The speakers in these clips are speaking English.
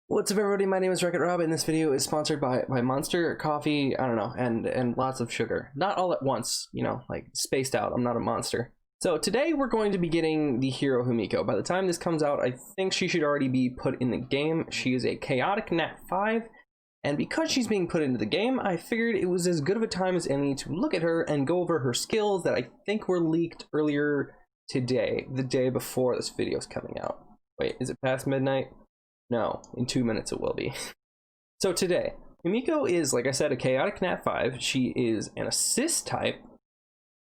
What's up, everybody? My name is Wreck-It Rob, and this video is sponsored by Monster Coffee. I don't know, and lots of sugar. Not all at once, you know, like spaced out. I'm not a monster. So today we're going to be getting the hero Himiko. By the time this comes out, I think she should already be put in the game. She is a chaotic Nat 5, and because she's being put into the game, I figured it was as good of a time as any to look at her and go over her skills that I think were leaked earlier today, the day before this video is coming out. Wait, is it past midnight? No, in 2 minutes it will be. So today, Himiko is, like I said, a chaotic Nat 5. She is an assist type,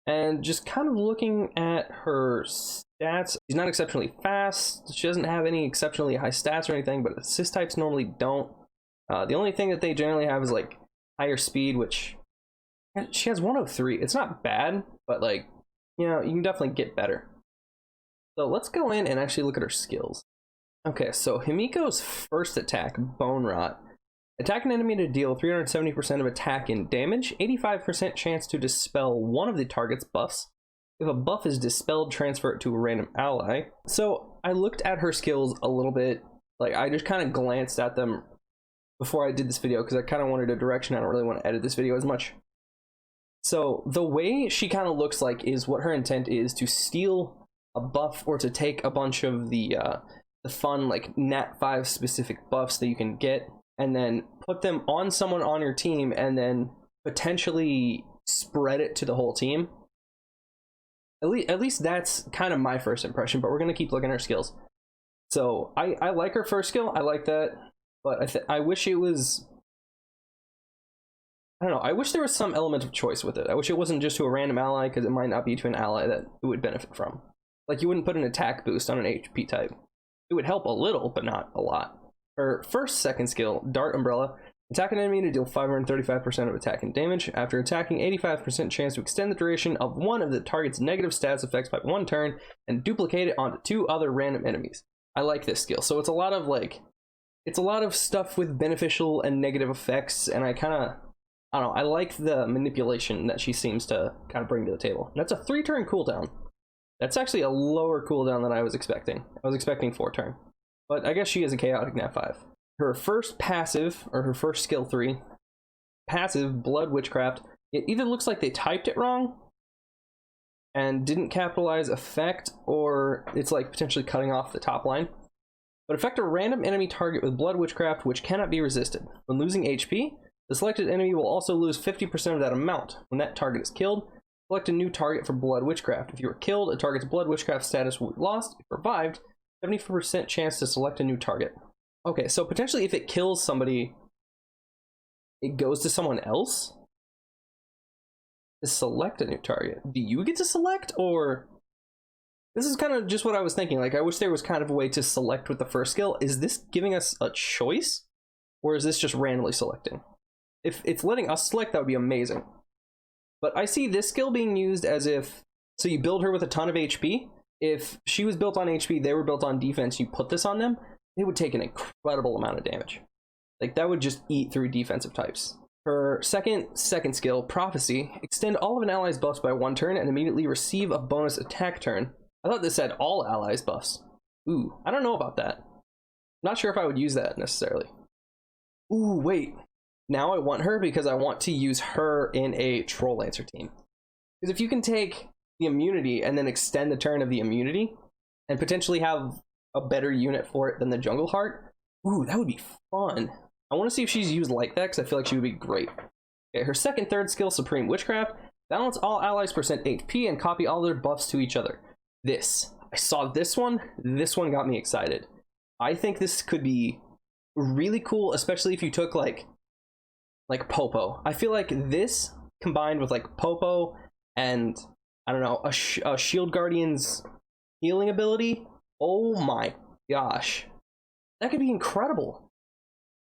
and just kind of looking at her stats, she's not exceptionally fast. She doesn't have any exceptionally high stats or anything, but assist types normally don't. The only thing that they generally have is like higher speed, which she has 103. It's not bad, but like, you know, you can definitely get better. So let's go in and actually look at her skills. Okay, so Himiko's first attack, Bone Rot. Attack an enemy to deal 370% of attack and damage, 85% chance to dispel one of the target's buffs. If a buff is dispelled, transfer it to a random ally. So I looked at her skills a little bit, like I just kind of glanced at them before I did this video because I kind of wanted a direction. I don't really want to edit this video as much. So the way she kind of looks like is what her intent is to steal a buff or to take a bunch of the fun like Nat 5 specific buffs that you can get and then put them on someone on your team and then potentially spread it to the whole team. At least that's kind of my first impression, but we're going to keep looking at her skills. So I like her first skill. I like that, but I wish it was, I don't know, I wish there was some element of choice with it. I wish it wasn't just to a random ally, because it might not be to an ally that it would benefit from. Like you wouldn't put an attack boost on an HP type. It would help a little, but not a lot. Her second skill, Dart Umbrella. Attack an enemy to deal 535% of attack and damage. After attacking, 85% chance to extend the duration of one of the target's negative stats effects by 1 turn and duplicate it onto 2 other random enemies. I like this skill. So it's a lot of like, it's a lot of stuff with beneficial and negative effects, and I don't know, I like the manipulation that she seems to kind of bring to the table. That's a 3-turn cooldown. That's actually a lower cooldown than I was expecting. I was expecting 4 turn. But I guess she is a chaotic Nat 5. Her first passive, or her first skill 3, passive, Blood Witchcraft, it either looks like they typed it wrong and didn't capitalize effect, or it's like potentially cutting off the top line. But affect a random enemy target with Blood Witchcraft which cannot be resisted. When losing HP, the selected enemy will also lose 50% of that amount. When that target is killed, select a new target for Blood Witchcraft. If you were killed, a target's Blood Witchcraft status will be lost. If revived, 74% chance to select a new target. Okay, so potentially if it kills somebody, it goes to someone else to select a new target. Do you get to select, or... This is kind of just what I was thinking. Like, I wish there was kind of a way to select with the first skill. Is this giving us a choice, or is this just randomly selecting? If it's letting us select, that would be amazing. But I see this skill being used as if, so you build her with a ton of HP. If she was built on HP, they were built on defense, you put this on them, they would take an incredible amount of damage. Like, that would just eat through defensive types. Her second skill, Prophecy, extend all of an ally's buffs by 1 turn and immediately receive a bonus attack turn. I thought this said all allies buffs. Ooh, I don't know about that. Not sure if I would use that necessarily. Ooh, wait. Now I want her because I want to use her in a Troll Lancer team. Because if you can take the immunity and then extend the turn of the immunity and potentially have a better unit for it than the Jungle Heart, ooh, that would be fun. I want to see if she's used like that because I feel like she would be great. Okay, her third skill, Supreme Witchcraft. Balance all allies' percent HP and copy all their buffs to each other. I saw this one got me excited. I think this could be really cool, especially if you took like Popo. I feel like this combined with like Popo and I don't know, a Shield Guardian's healing ability. Oh my gosh, that could be incredible.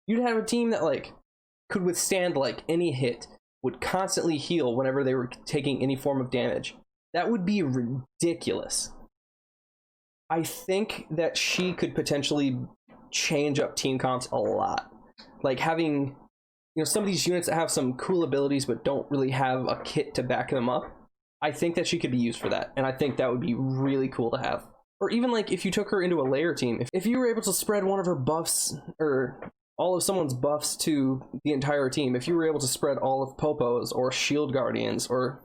You'd have a team that like could withstand like any hit, would constantly heal whenever they were taking any form of damage. That would be ridiculous. I think that she could potentially change up team comps a lot. Like having, you know, some of these units that have some cool abilities but don't really have a kit to back them up. I think that she could be used for that, and I think that would be really cool to have. Or even like if you took her into a layer team, if you were able to spread one of her buffs or all of someone's buffs to the entire team, if you were able to spread all of Popo's or Shield Guardians or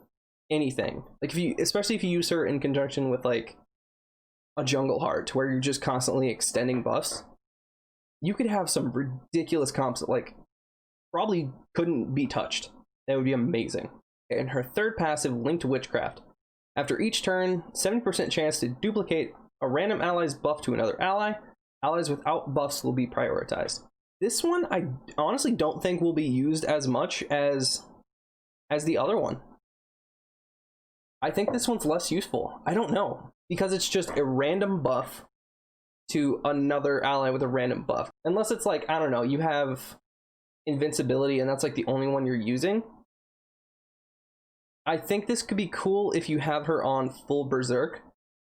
anything, like especially if you use her in conjunction with like a Jungle Heart where you're just constantly extending buffs, you could have some ridiculous comps that like probably couldn't be touched. That would be amazing. And her third passive, Linked Witchcraft. After each turn, 70% chance to duplicate a random ally's buff to another ally. Allies without buffs will be prioritized. This one I honestly don't think will be used as much as the other one. I think this one's less useful. I don't know, because it's just a random buff to another ally with a random buff. Unless it's like, I don't know, you have invincibility and that's like the only one you're using. I think this could be cool if you have her on full Berserk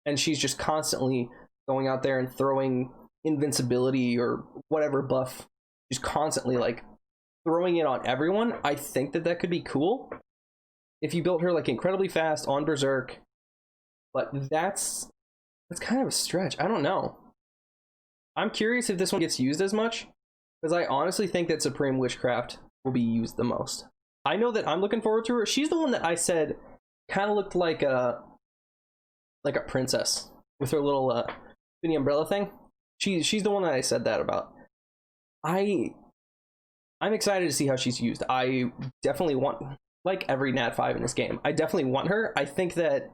and she's just constantly going out there and throwing invincibility or whatever buff, just constantly like throwing it on everyone. I think that could be cool if you built her like incredibly fast on Berserk, but that's kind of a stretch. I don't know. I'm curious if this one gets used as much, because I honestly think that Supreme Witchcraft will be used the most. I know that I'm looking forward to her. She's the one that I said kind of looked like a princess with her little mini umbrella thing. She's the one that I said that about. I'm excited to see how she's used. I definitely want, like every Nat 5 in this game, I definitely want her. I think that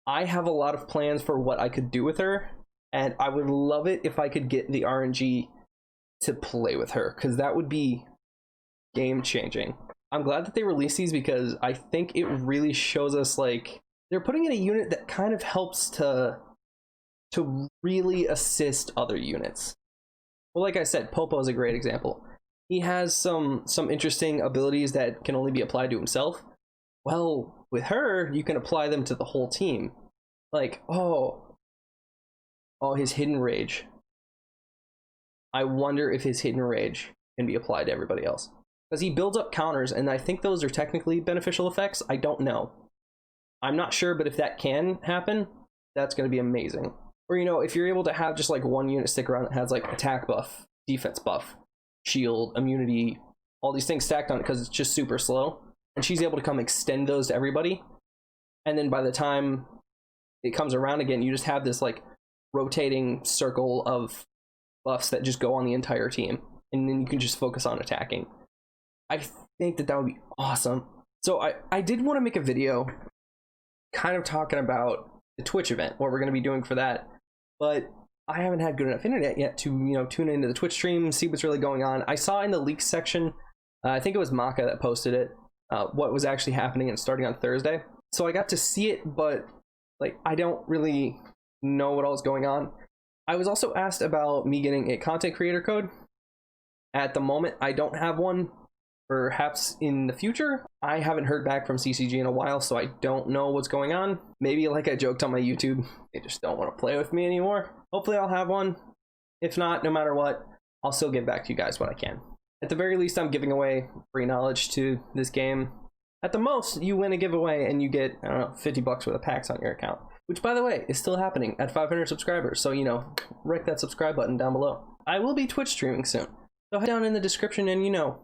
I have a lot of plans for what I could do with her, and I would love it if I could get the RNG to play with her, because that would be game changing. I'm glad that they released these, because I think it really shows us like they're putting in a unit that kind of helps to really assist other units. Well, like I said, Popo is a great example. He has some interesting abilities that can only be applied to himself. Well, with her, you can apply them to the whole team. Like, oh, his Hidden Rage. I wonder if his Hidden Rage can be applied to everybody else, because he builds up counters, and I think those are technically beneficial effects. I don't know. I'm not sure, but if that can happen, that's going to be amazing. Or, you know, if you're able to have just like one unit stick around that has like attack buff, defense buff, shield, immunity, all these things stacked on it because it's just super slow, and she's able to come extend those to everybody, and then by the time it comes around again, you just have this like rotating circle of buffs that just go on the entire team, and then you can just focus on attacking. I think that would be awesome. So I did want to make a video kind of talking about the Twitch event, what we're going to be doing for that, but I haven't had good enough internet yet to, you know, tune into the Twitch stream, see what's really going on. I saw in the leaks section, I think it was Maka that posted it, what was actually happening and starting on Thursday. So I got to see it, but like I don't really know what all is going on. I was also asked about me getting a content creator code. At the moment, I don't have one. Perhaps in the future. I haven't heard back from CCG in a while, so I don't know what's going on. Maybe, like I joked on my YouTube, they just don't want to play with me anymore. Hopefully I'll have one. If not, no matter what, I'll still get back to you guys when I can. At the very least, I'm giving away free knowledge to this game. At the most, you win a giveaway and you get, I don't know, 50 bucks worth of packs on your account. Which, by the way, is still happening at 500 subscribers. So, you know, wreck that subscribe button down below. I will be Twitch streaming soon. So head down in the description and, you know,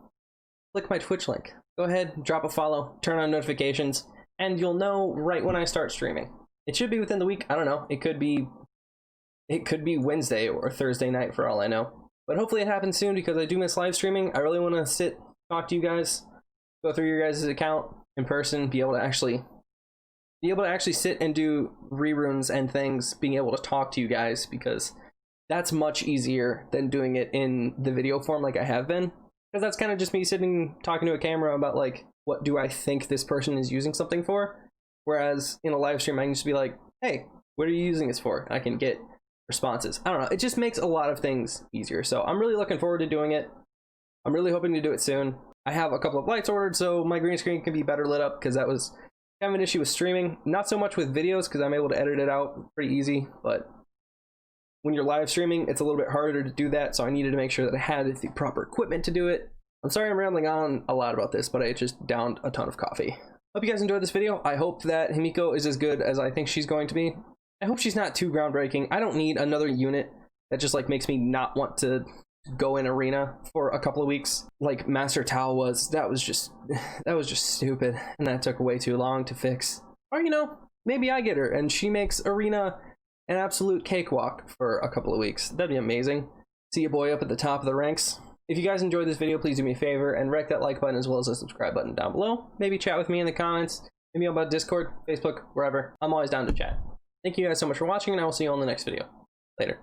click my Twitch link. Go ahead, drop a follow, turn on notifications, and you'll know right when I start streaming. It should be within the week. I don't know. It could be Wednesday or Thursday night for all I know. But hopefully it happens soon, because I do miss live streaming. I really want to talk to you guys, go through your guys' account in person, be able to actually sit and do reruns and things, being able to talk to you guys, because that's much easier than doing it in the video form like I have been. Because that's kind of just me sitting talking to a camera about like, what do I think this person is using something for? Whereas in a live stream, I can just be like, hey, what are you using this for? I can get responses. I don't know. It just makes a lot of things easier. So I'm really looking forward to doing it. I'm really hoping to do it soon. I have a couple of lights ordered so my green screen can be better lit up, because that was kind of an issue with streaming. Not so much with videos, because I'm able to edit it out pretty easy, but when you're live streaming, it's a little bit harder to do that, so I needed to make sure that I had the proper equipment to do it. I'm sorry I'm rambling on a lot about this, but I just downed a ton of coffee. Hope you guys enjoyed this video. I hope that Himiko is as good as I think she's going to be. I hope she's not too groundbreaking. I don't need another unit that just like makes me not want to go in arena for a couple of weeks like Master Tao was. That was just stupid, and that took way too long to fix. Or, you know, maybe I get her and she makes arena an absolute cakewalk for a couple of weeks. That'd be amazing. See your boy up at the top of the ranks. If you guys enjoyed this video, please do me a favor and wreck that like button as well as the subscribe button down below. Maybe chat with me in the comments. Maybe about Discord, Facebook, wherever. I'm always down to chat. Thank you guys so much for watching, and I will see you on the next video. Later.